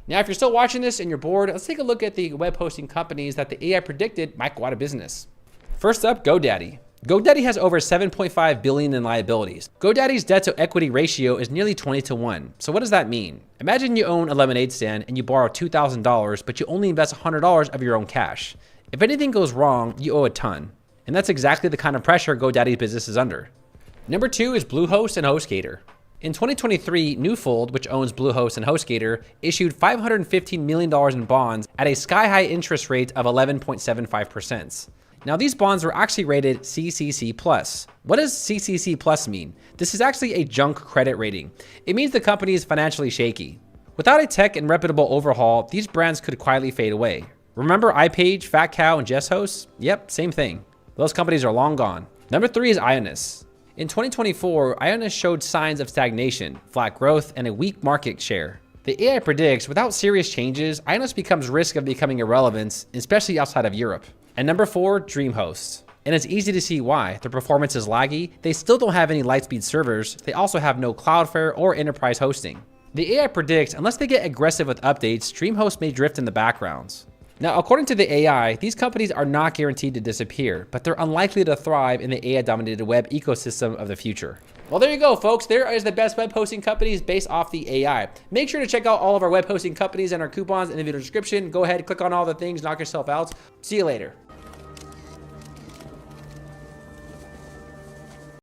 Now, if you're still watching this and you're bored, let's take a look at the web hosting companies that the AI predicted might go out of business. First up, GoDaddy. GoDaddy has over 7.5 billion in liabilities. GoDaddy's debt to equity ratio is nearly 20 to 1. So what does that mean? Imagine you own a lemonade stand and you borrow $2,000, but you only invest $100 of your own cash. If anything goes wrong, you owe a ton. And that's exactly the kind of pressure GoDaddy's business is under. Number 2 is Bluehost and HostGator. In 2023, Newfold, which owns Bluehost and HostGator, issued $515 million in bonds at a sky-high interest rate of 11.75%. Now, these bonds were actually rated CCC+. What does CCC+ mean? This is actually a junk credit rating. It means the company is financially shaky. Without a tech and reputable overhaul, these brands could quietly fade away. Remember iPage, Fat Cow, and JustHost? Yep, same thing. Those companies are long gone. Number 3 is Ionis. In 2024, Ionis showed signs of stagnation, flat growth, and a weak market share. The AI predicts without serious changes, Ionis becomes risk of becoming irrelevant, especially outside of Europe. And number 4, DreamHost. And it's easy to see why. Their performance is laggy, they still don't have any Lightspeed servers, they also have no Cloudflare or enterprise hosting. The AI predicts unless they get aggressive with updates, DreamHost may drift in the backgrounds. Now, according to the AI, these companies are not guaranteed to disappear, but they're unlikely to thrive in the AI-dominated web ecosystem of the future. Well, there you go, folks. There is the best web hosting companies based off the AI. Make sure to check out all of our web hosting companies and our coupons in the video description. Go ahead, click on all the things, knock yourself out. See you later.